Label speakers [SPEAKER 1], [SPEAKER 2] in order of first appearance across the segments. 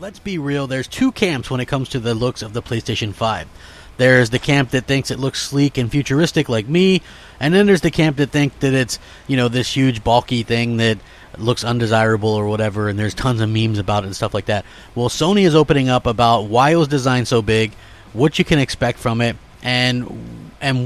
[SPEAKER 1] let's be real, there's two camps when it comes to the looks of the PlayStation 5. There's the camp that thinks it looks sleek and futuristic like me, and then there's the camp that think that it's, you know, this huge bulky thing that looks undesirable or whatever, and there's tons of memes about it and stuff like that. Well, Sony is opening up about why it was designed so big, what you can expect from it, and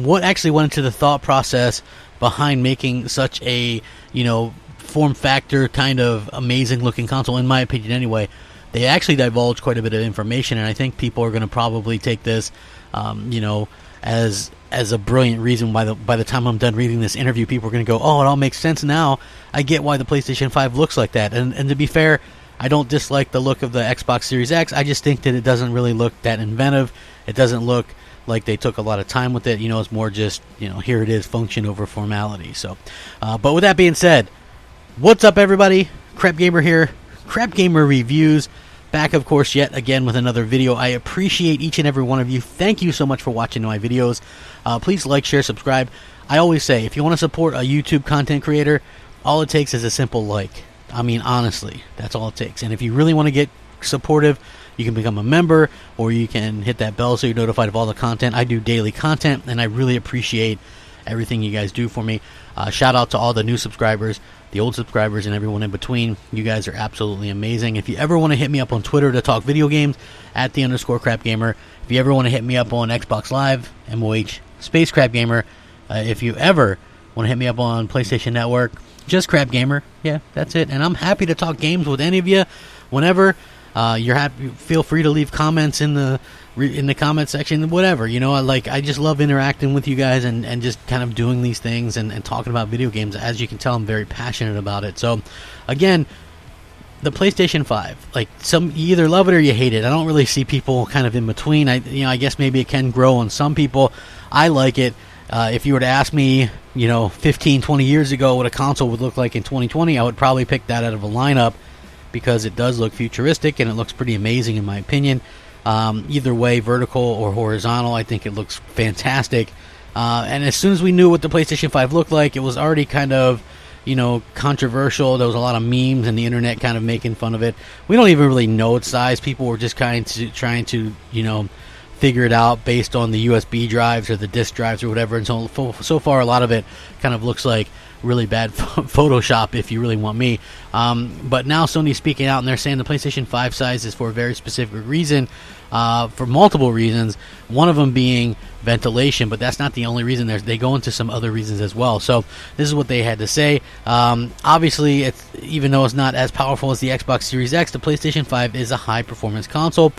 [SPEAKER 1] what actually went into the thought process behind making such a, you know, form factor kind of amazing looking console, in my opinion anyway. They actually divulged quite a bit of information, and I think people are going to probably take this, you know, as a brilliant reason. By the time I'm done reading this interview, people are going to go, oh, it all makes sense now. I get why the PlayStation 5 looks like that. And to be fair, I don't dislike the look of the Xbox Series X. I just think that it doesn't really look that inventive. It doesn't look like they took a lot of time with it. You know, it's more just, you know, here it is, function over formality. So, but with that being said, what's up, everybody? Crapgamer here. Crapgamer Reviews. Back, of course, yet again with another video. I appreciate each and every one of you. Thank you so much for watching my videos. Please like, share, subscribe. I always say, if you want to support a YouTube content creator, all it takes is a simple like. I mean, honestly, that's all it takes. And if you really want to get supportive, you can become a member, or you can hit that bell so you're notified of all the content. I do daily content, and I really appreciate everything you guys do for me. Shout out to all the new subscribers, the old subscribers, and everyone in between. You guys are absolutely amazing. If you ever want to hit me up on Twitter to talk video games, @_Crapgamer. If you ever want to hit me up on Xbox Live, MOH Crapgamer. If you ever want to hit me up on PlayStation Network, just Crapgamer. Yeah, that's it. And I'm happy to talk games with any of you whenever. You're happy. Feel free to leave comments in the comment section, whatever. You know, I just love interacting with you guys and just kind of doing these things and talking about video games. As you can tell, I'm very passionate about it. So, again, the PlayStation 5, like, you either love it or you hate it. I don't really see people kind of in between. I guess maybe it can grow on some people. I like it. If you were to ask me, you know, 15, 20 years ago what a console would look like in 2020, I would probably pick that out of a lineup, because it does look futuristic and it looks pretty amazing in my opinion. Either way, vertical or horizontal, I think it looks fantastic. And as soon as we knew what the PlayStation 5 looked like, it was already kind of, you know, controversial. There was a lot of memes and the internet kind of making fun of it. We don't even really know its size. People were just trying to, you know, figure it out based on the USB drives or the disk drives or whatever. And so far, a lot of it kind of looks like really bad Photoshop, if you really want me. But now Sony's speaking out, and they're saying the PlayStation 5 size is for a very specific reason, for multiple reasons, one of them being ventilation, but that's not the only reason. They go into some other reasons as well. So this is what they had to say. Obviously, even though it's not as powerful as the Xbox Series X, the PlayStation 5 is a high-performance console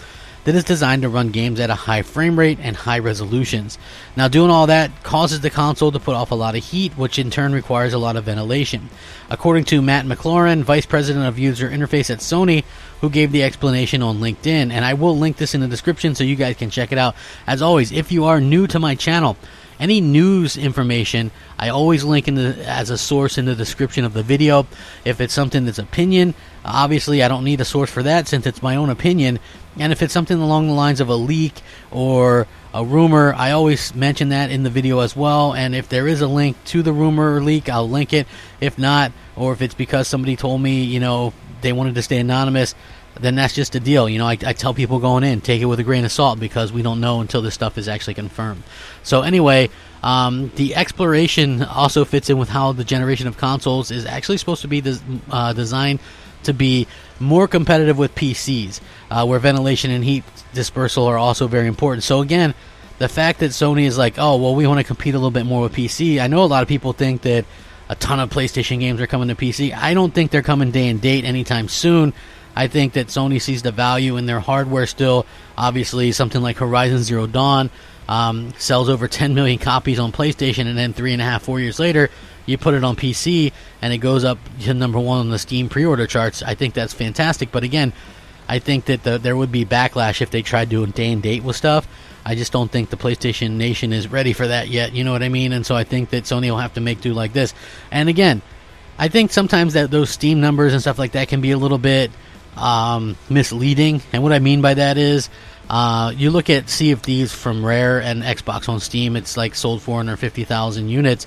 [SPEAKER 1] that is designed to run games at a high frame rate and high resolutions. Now, doing all that causes the console to put off a lot of heat, which in turn requires a lot of ventilation. According to Matt McLaurin, Vice President of User Interface at Sony, who gave the explanation on LinkedIn, and I will link this in the description so you guys can check it out. As always, if you are new to my channel, any news information, I always link as a source in the description of the video. If it's something that's opinion, obviously I don't need a source for that since it's my own opinion. And if it's something along the lines of a leak or a rumor, I always mention that in the video as well. And if there is a link to the rumor or leak, I'll link it. If not, or if it's because somebody told me, you know, they wanted to stay anonymous, then that's just a deal. You know, I tell people going in, take it with a grain of salt, because we don't know until this stuff is actually confirmed. So anyway, the exploration also fits in with how the generation of consoles is actually supposed to be designed to be more competitive with PCs, where ventilation and heat dispersal are also very important. So again, the fact that Sony is like, oh, well, we want to compete a little bit more with PC. I know a lot of people think that a ton of PlayStation games are coming to PC. I don't think they're coming day and date anytime soon. I think that Sony sees the value in their hardware still. Obviously, something like Horizon Zero Dawn sells over 10 million copies on PlayStation, and then 4 years later, you put it on PC, and it goes up to #1 on the Steam pre-order charts. I think that's fantastic. But again, I think that there would be backlash if they tried doing day and date with stuff. I just don't think the PlayStation Nation is ready for that yet. You know what I mean? And so I think that Sony will have to make do like this. And again, I think sometimes that those Steam numbers and stuff like that can be a little bit misleading. And what I mean by that is, you look at Sea of Thieves from Rare and Xbox on Steam, it's like sold 450,000 units.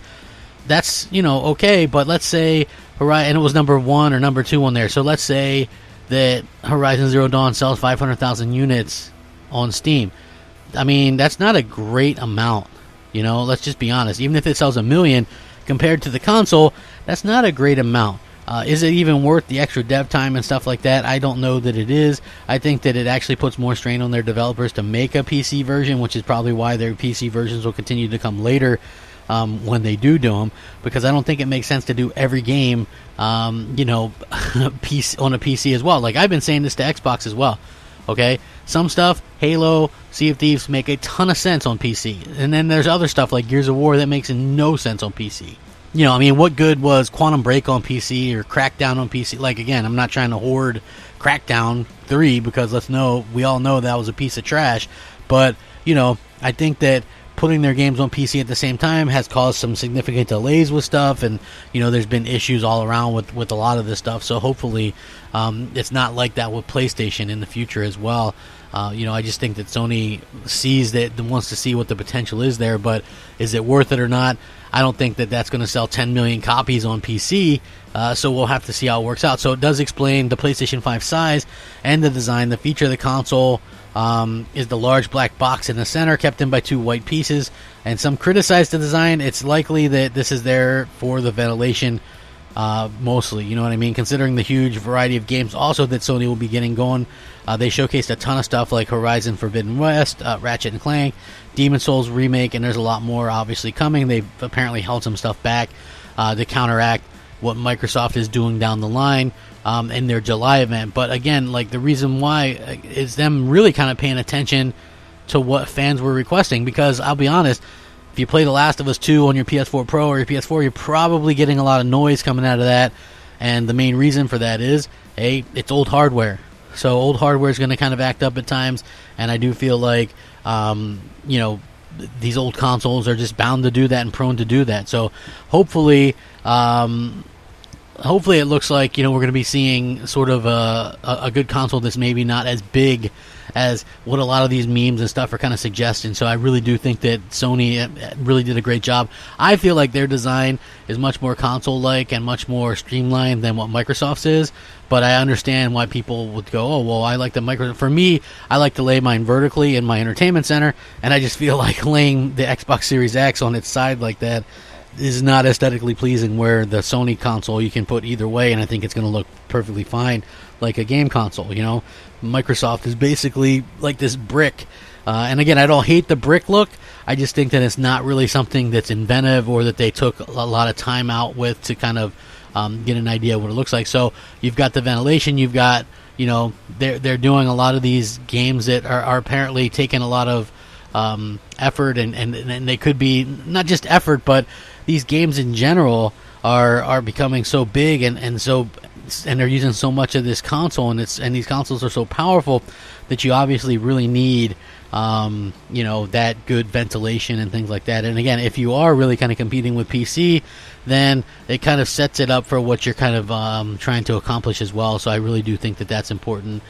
[SPEAKER 1] That's, you know, okay, but let's say Horizon, and it was #1 or #2 on there. So let's say that Horizon Zero Dawn sells 500,000 units on Steam. I mean, that's not a great amount. You know, let's just be honest. Even if it sells 1 million compared to the console, that's not a great amount. Is it even worth the extra dev time and stuff like that? I don't know that it is. I think that it actually puts more strain on their developers to make a PC version, which is probably why their PC versions will continue to come later when they do them, because I don't think it makes sense to do every game, PC, on a PC as well. Like, I've been saying this to Xbox as well. Okay, some stuff, Halo, Sea of Thieves, make a ton of sense on PC, and then there's other stuff like Gears of War that makes no sense on PC. You know, I mean, what good was Quantum Break on PC or Crackdown on PC? Like, again, I'm not trying to hoard Crackdown 3 because we all know that was a piece of trash. But, you know, I think that putting their games on PC at the same time has caused some significant delays with stuff. And, you know, there's been issues all around with a lot of this stuff. So hopefully it's not like that with PlayStation in the future as well. I just think that Sony sees that, wants to see what the potential is there, but is it worth it or not? I don't think that that's going to sell 10 million copies on PC, so we'll have to see how it works out. So it does explain the PlayStation 5 size and the design. The feature of the console is the large black box in the center, kept in by 2 white pieces, and some criticize the design. It's likely that this is there for the ventilation, mostly, you know what I mean, considering the huge variety of games also that Sony will be getting going. They showcased a ton of stuff like Horizon Forbidden West, Ratchet and Clank, Demon Souls remake, and there's a lot more obviously coming. They've apparently held some stuff back to counteract what Microsoft is doing down the line in their July event. But again, like, the reason why is them really kind of paying attention to what fans were requesting, because I'll be honest, if you play The Last of Us 2 on your PS4 Pro or your PS4, you're probably getting a lot of noise coming out of that, and the main reason for that is, it's old hardware. So old hardware is going to kind of act up at times, and I do feel like, these old consoles are just bound to do that and prone to do that. So hopefully it looks like, we're going to be seeing sort of a good console that's maybe not as big as what a lot of these memes and stuff are kind of suggesting. So I really do think that Sony really did a great job. I feel like their design is much more console-like and much more streamlined than what Microsoft's is, but I understand why people would go, oh, well, I like the Microsoft. For me, I like to lay mine vertically in my entertainment center, and I just feel like laying the Xbox Series X on its side like that is not aesthetically pleasing, where the Sony console you can put either way, and I think it's going to look perfectly fine like a game console. Microsoft is basically like this brick, and again, I don't hate the brick look. I just think that it's not really something that's inventive, or that they took a lot of time out with to kind of get an idea of what it looks like. So you've got the ventilation, you've got, they're doing a lot of these games that are apparently taking a lot of effort, and they could be not just effort, but these games in general are becoming so big and they're using so much of this console, and these consoles are so powerful that you obviously really need that good ventilation and things like that. And again, if you are really kind of competing with PC, then it kind of sets it up for what you're kind of trying to accomplish as well. So I really do think that that's important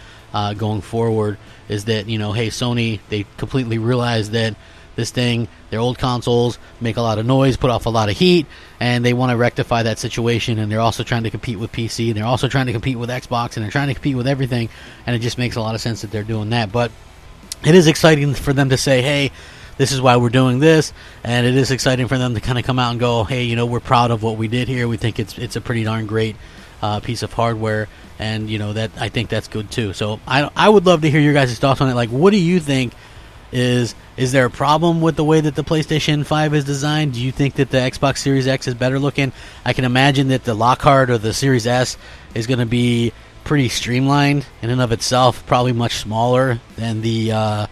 [SPEAKER 1] going forward, is that, hey, Sony, they completely realize that this thing, their old consoles make a lot of noise, put off a lot of heat, and they want to rectify that situation. And they're also trying to compete with PC, and they're also trying to compete with Xbox, and they're trying to compete with everything, and it just makes a lot of sense that they're doing that. But it is exciting for them to say, hey, this is why we're doing this, and it is exciting for them to kind of come out and go, hey, we're proud of what we did here. We think it's a pretty darn great piece of hardware, and that, I think that's good too. So I would love to hear your guys' thoughts on it. Like, what do you think? Is there a problem with the way that the PlayStation 5 is designed? Do you think that the Xbox Series X is better looking? I can imagine that the Lockhart or the Series S is going to be pretty streamlined in and of itself, probably much smaller than the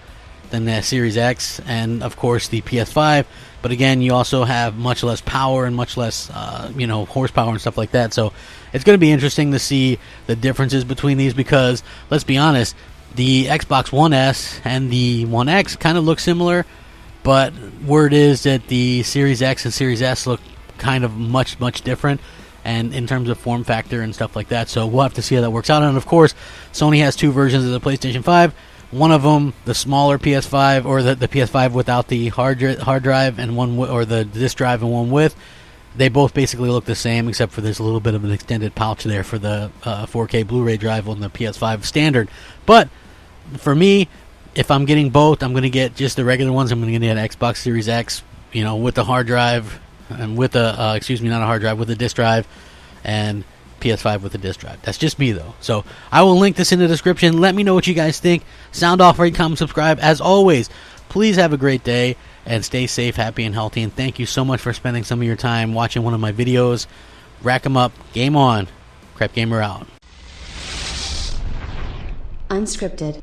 [SPEAKER 1] Series X, and of course the PS5. But again, you also have much less power and much less horsepower and stuff like that. So it's going to be interesting to see the differences between these, because let's be honest, the Xbox One S and the One X kind of look similar, but word is that the Series X and Series S look kind of much different, and in terms of form factor and stuff like that. So we'll have to see how that works out. And of course, Sony has 2 versions of the PlayStation 5. One of them, the smaller PS5, or the PS5 without the hard drive, and one or the disk drive and one with. They both basically look the same, except for there's a little bit of an extended pouch there for the 4K Blu-ray drive on the PS5 standard. But for me, if I'm getting both, I'm going to get just the regular ones. I'm going to get an Xbox Series X, you know, with the hard drive, and with a, excuse me, not a hard drive, with a disc drive, and PS5 with a disc drive. That's just me, though. So I will link this in the description. Let me know what you guys think. Sound off, rate, comment, subscribe. As always, please have a great day and stay safe, happy, and healthy. And thank you so much for spending some of your time watching one of my videos. Rack 'em up. Game on. Crapgamer out.
[SPEAKER 2] Unscripted.